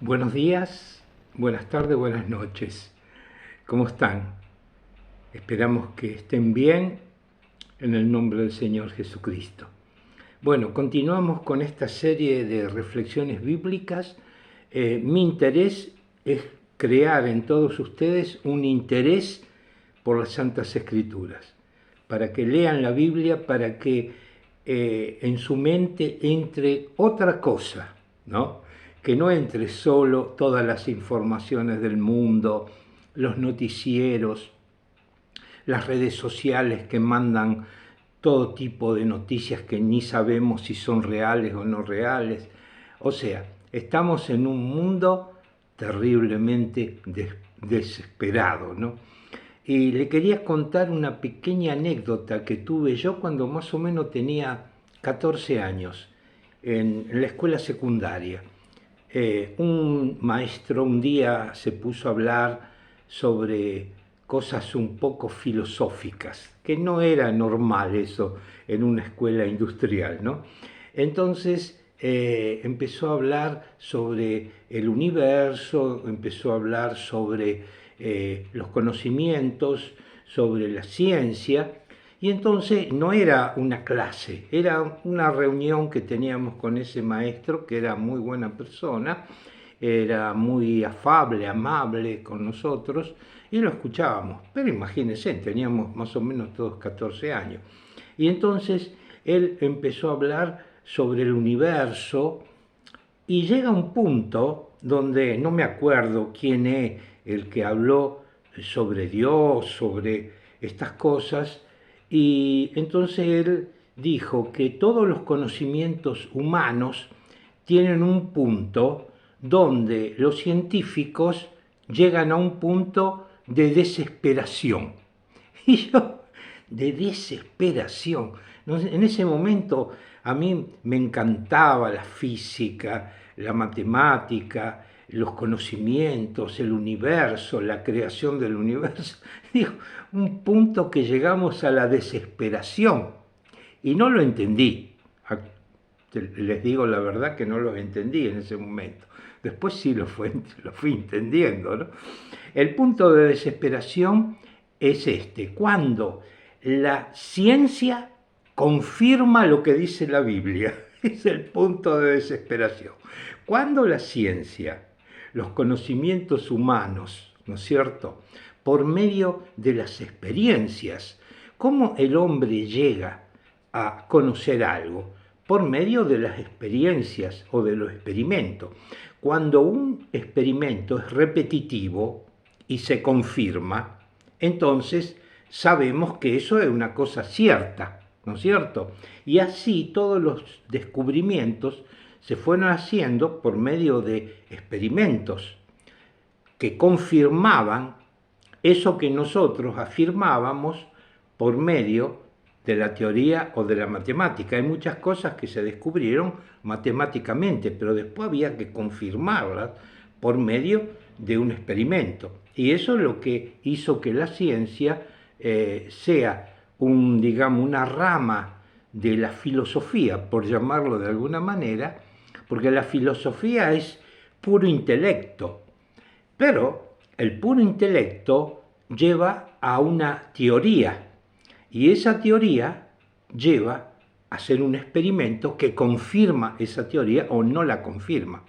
Buenos días, buenas tardes, buenas noches. ¿Cómo están? Esperamos que estén bien en el nombre del Señor Jesucristo. Bueno, continuamos con esta serie de reflexiones bíblicas. Mi interés es crear en todos ustedes un interés por las Santas Escrituras, para que lean la Biblia, para que en su mente entre otra cosa, ¿no? Que no entre solo todas las informaciones del mundo, los noticieros, las redes sociales que mandan todo tipo de noticias que ni sabemos si son reales o no reales. O sea, estamos en un mundo terriblemente desesperado, ¿no? Y le quería contar una pequeña anécdota que tuve yo cuando más o menos tenía 14 años en la escuela secundaria. Un maestro un día se puso a hablar sobre cosas un poco filosóficas, que no era normal eso en una escuela industrial, ¿no? Entonces empezó a hablar sobre el universo, empezó a hablar sobre los conocimientos, sobre la ciencia, y entonces no era una clase, era una reunión que teníamos con ese maestro, que era muy buena persona, era muy afable, amable con nosotros, y lo escuchábamos. Pero imagínense, teníamos más o menos todos 14 años. Y entonces él empezó a hablar sobre el universo, y llega un punto donde no me acuerdo quién es el que habló sobre Dios, sobre estas cosas, y entonces él dijo que todos los conocimientos humanos tienen un punto donde los científicos llegan a un punto de desesperación. Y yo, de desesperación. En ese momento a mí me encantaba la física, la matemática, los conocimientos, el universo, la creación del universo. Digo, un punto que llegamos a la desesperación. Y no lo entendí. Les digo la verdad que no lo entendí en ese momento. Después sí lo fui entendiendo, ¿no? El punto de desesperación es este: cuando la ciencia confirma lo que dice la Biblia. Es el punto de desesperación. Cuando la ciencia, los conocimientos humanos, ¿no es cierto?, por medio de las experiencias, ¿cómo el hombre llega a conocer algo? Por medio de las experiencias o de los experimentos. Cuando un experimento es repetitivo y se confirma, entonces sabemos que eso es una cosa cierta, ¿no es cierto? Y así todos los descubrimientos se fueron haciendo por medio de experimentos que confirmaban eso que nosotros afirmábamos por medio de la teoría o de la matemática. Hay muchas cosas que se descubrieron matemáticamente, pero después había que confirmarlas por medio de un experimento. Y eso es lo que hizo que la ciencia sea digamos, una rama de la filosofía, por llamarlo de alguna manera, porque la filosofía es puro intelecto, pero el puro intelecto lleva a una teoría, y esa teoría lleva a hacer un experimento que confirma esa teoría o no la confirma.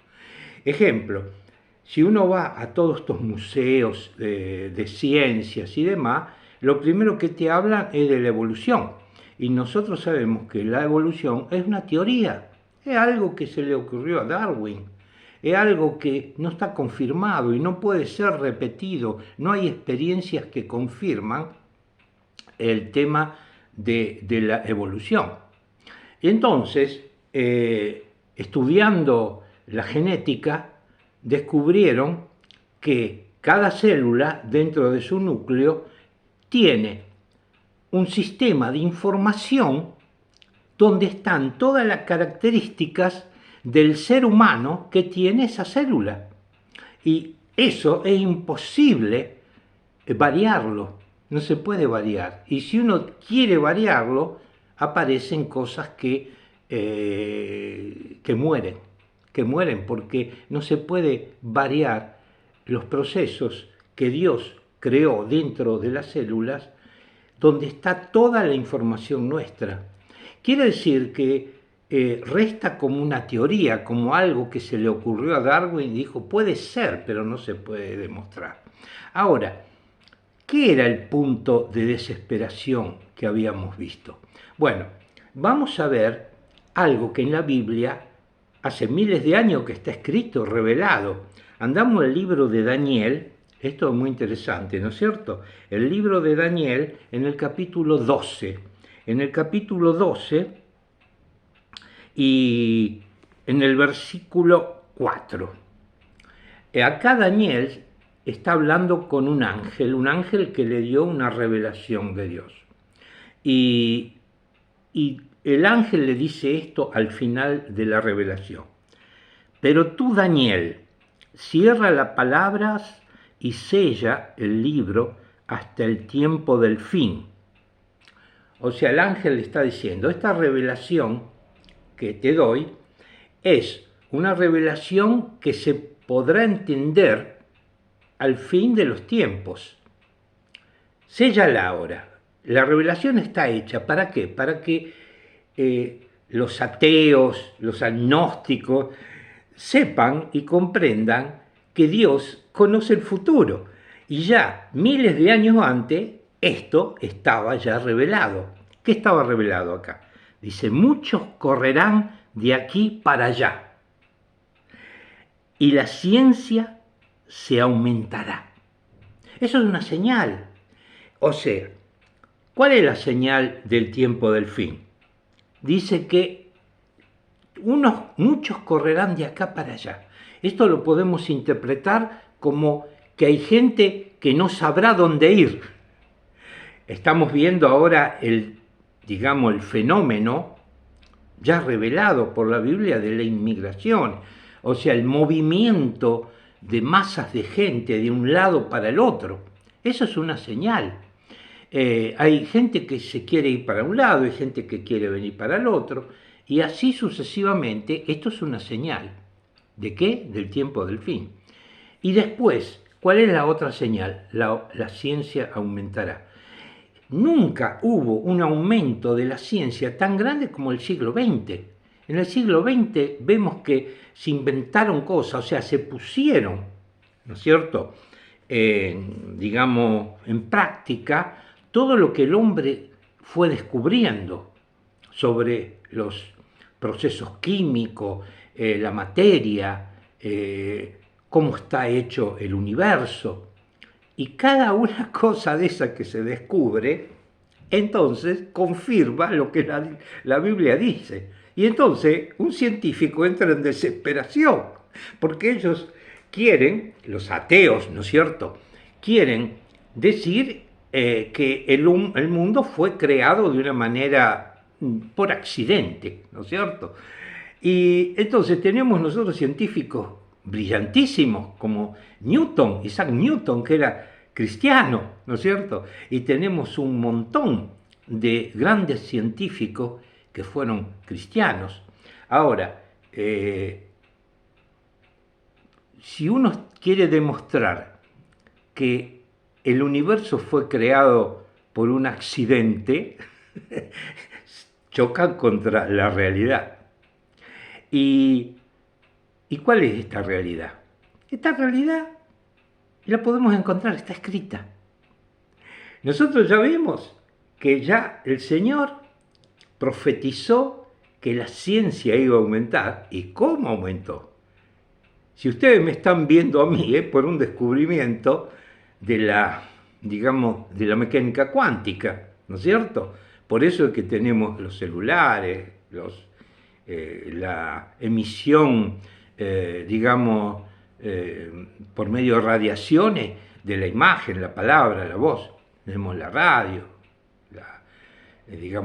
Ejemplo, si uno va a todos estos museos de ciencias y demás, lo primero que te hablan es de la evolución. Y nosotros sabemos que la evolución es una teoría, es algo que se le ocurrió a Darwin, es algo que no está confirmado y no puede ser repetido. No hay experiencias que confirman el tema de la evolución. Entonces, estudiando la genética, descubrieron que cada célula dentro de su núcleo tiene un sistema de información donde están todas las características del ser humano que tiene esa célula. Y eso es imposible variarlo, no se puede variar. Y si uno quiere variarlo, aparecen cosas que mueren, que mueren, porque no se puede variar los procesos que Dios creó dentro de las células, donde está toda la información nuestra. Quiere decir que resta como una teoría, como algo que se le ocurrió a Darwin y dijo, puede ser, pero no se puede demostrar. Ahora, ¿qué era el punto de desesperación que habíamos visto? Bueno, vamos a ver algo que en la Biblia hace miles de años que está escrito, revelado. Andamos al libro de Daniel, esto es muy interesante, ¿no es cierto? El libro de Daniel en el capítulo 12. En el capítulo 12 y en el versículo 4. Acá Daniel está hablando con un ángel que le dio una revelación de Dios. Y el ángel le dice esto al final de la revelación. Pero tú, Daniel, cierra las palabras y sella el libro hasta el tiempo del fin. O sea, el ángel le está diciendo, esta revelación que te doy es una revelación que se podrá entender al fin de los tiempos. Séllala ahora. La revelación está hecha, ¿para qué? Para que los ateos, los agnósticos, sepan y comprendan que Dios conoce el futuro. Y ya miles de años antes, esto estaba ya revelado. ¿Qué estaba revelado acá? Dice, muchos correrán de aquí para allá. Y la ciencia se aumentará. Eso es una señal. O sea, ¿cuál es la señal del tiempo del fin? Dice que muchos correrán de acá para allá. Esto lo podemos interpretar como que hay gente que no sabrá dónde ir. Estamos viendo ahora el fenómeno ya revelado por la Biblia de la inmigración, o sea, el movimiento de masas de gente de un lado para el otro. Eso es una señal. Hay gente que se quiere ir para un lado, hay gente que quiere venir para el otro, y así sucesivamente. Esto es una señal. ¿De qué? Del tiempo del fin. Y después, ¿cuál es la otra señal? La ciencia aumentará. Nunca hubo un aumento de la ciencia tan grande como el siglo XX. En el siglo XX vemos que se inventaron cosas, o sea, se pusieron, ¿no es cierto?, en práctica todo lo que el hombre fue descubriendo sobre los procesos químicos, la materia, cómo está hecho el universo. Y cada una cosa de esa que se descubre, entonces confirma lo que la Biblia dice. Y entonces un científico entra en desesperación, porque ellos quieren, los ateos, ¿no es cierto?, quieren decir que el mundo fue creado de una manera por accidente, ¿no es cierto? Y entonces tenemos nosotros científicos brillantísimos como Isaac Newton, que era cristiano, ¿no es cierto? Y tenemos un montón de grandes científicos que fueron cristianos. Ahora, si uno quiere demostrar que el universo fue creado por un accidente, chocan contra la realidad. ¿Y cuál es esta realidad? Esta realidad la podemos encontrar, está escrita. Nosotros ya vimos que ya el Señor profetizó que la ciencia iba a aumentar. ¿Y cómo aumentó? Si ustedes me están viendo a mí, por un descubrimiento de la mecánica cuántica, ¿no es cierto? Por eso es que tenemos los celulares, la emisión, por medio de radiaciones de la imagen, la palabra, la voz. Tenemos la radio,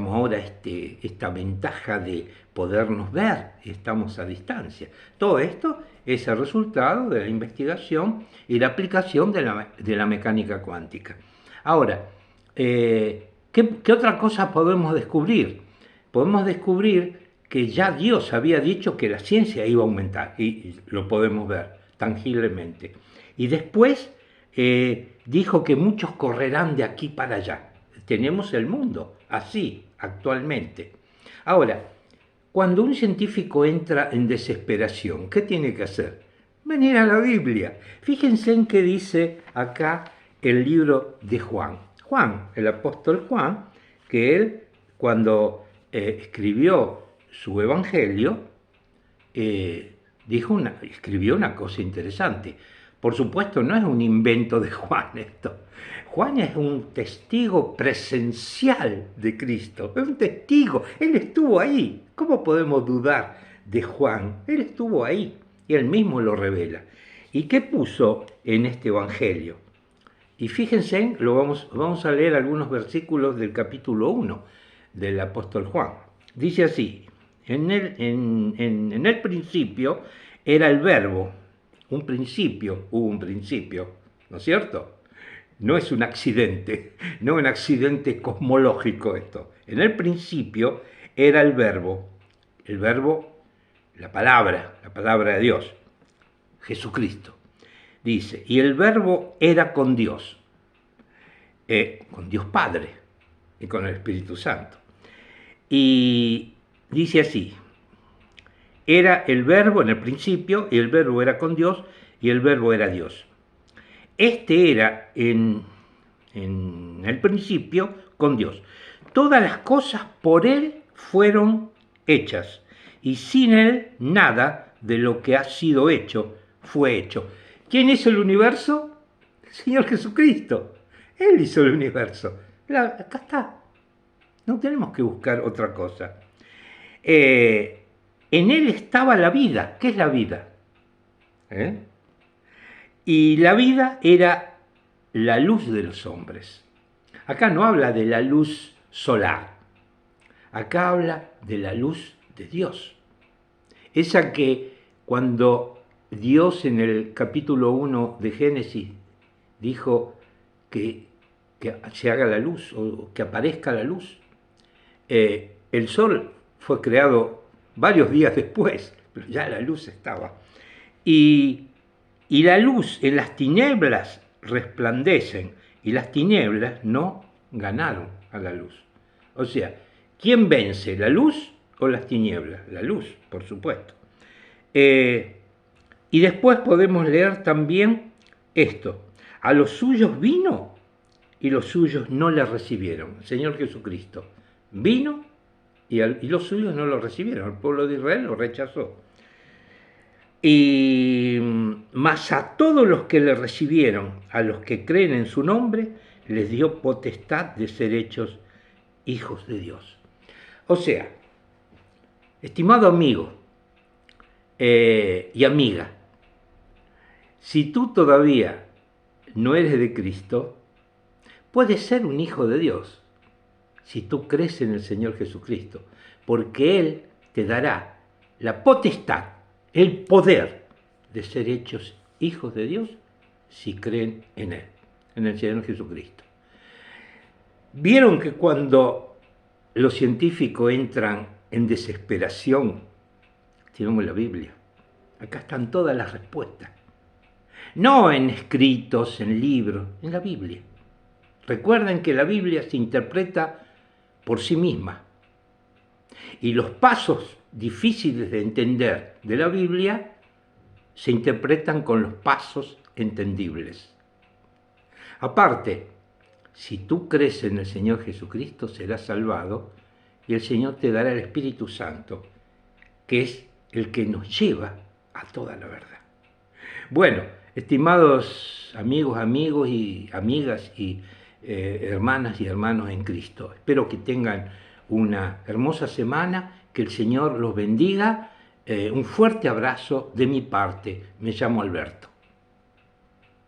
ahora esta ventaja de podernos ver, estamos a distancia. Todo esto es el resultado de la investigación y la aplicación de la mecánica cuántica. Ahora, ¿qué otra cosa podemos descubrir? Podemos descubrir que ya Dios había dicho que la ciencia iba a aumentar, y lo podemos ver tangiblemente. Y después dijo que muchos correrán de aquí para allá. Tenemos el mundo así actualmente. Ahora, cuando un científico entra en desesperación, ¿qué tiene que hacer? Venir a la Biblia. Fíjense en qué dice acá el libro de Juan. Juan, el apóstol Juan, que él cuando escribió su evangelio, escribió una cosa interesante. Por supuesto, no es un invento de Juan esto. Juan es un testigo presencial de Cristo, es un testigo, él estuvo ahí. ¿Cómo podemos dudar de Juan? Él estuvo ahí y él mismo lo revela. ¿Y qué puso en este evangelio? Y fíjense, vamos a leer algunos versículos del capítulo 1 del apóstol Juan. Dice así: en el principio era el verbo, hubo un principio, ¿no es cierto? No es un accidente, no es un accidente cosmológico esto. En el principio era el verbo, la palabra de Dios, Jesucristo. Dice, y el verbo era con Dios Padre y con el Espíritu Santo. Y dice así: era el verbo en el principio, y el verbo era con Dios, y el verbo era Dios. Este era en el principio con Dios. Todas las cosas por Él fueron hechas, y sin Él nada de lo que ha sido hecho fue hecho. ¿Quién hizo el universo? El Señor Jesucristo. Él hizo el universo. Acá está. No tenemos que buscar otra cosa. En Él estaba la vida. ¿Qué es la vida? Y la vida era la luz de los hombres. Acá no habla de la luz solar. Acá habla de la luz de Dios. Esa que cuando Dios en el capítulo 1 de Génesis dijo que se haga la luz o que aparezca la luz, el sol fue creado varios días después, pero ya la luz estaba. Y la luz en las tinieblas resplandecen, y las tinieblas no ganaron a la luz. O sea, ¿quién vence, la luz o las tinieblas? La luz, por supuesto. Y después podemos leer también esto: a los suyos vino y los suyos no le recibieron. El Señor Jesucristo vino y los suyos no lo recibieron. El pueblo de Israel lo rechazó. Y mas a todos los que le recibieron, a los que creen en su nombre, les dio potestad de ser hechos hijos de Dios. O sea, estimado amigo y amiga, si tú todavía no eres de Cristo, puedes ser un hijo de Dios si tú crees en el Señor Jesucristo, porque Él te dará la potestad, el poder de ser hechos hijos de Dios si creen en Él, en el Señor Jesucristo. Vieron que cuando los científicos entran en desesperación, tenemos la Biblia. Acá están todas las respuestas. No en escritos, en libros, en la Biblia. Recuerden que la Biblia se interpreta por sí misma. Y los pasos difíciles de entender de la Biblia se interpretan con los pasos entendibles. Aparte, si tú crees en el Señor Jesucristo, serás salvado y el Señor te dará el Espíritu Santo, que es el que nos lleva a toda la verdad. Bueno, estimados amigos y amigas y hermanas y hermanos en Cristo, espero que tengan una hermosa semana, que el Señor los bendiga. Un fuerte abrazo de mi parte. Me llamo Alberto.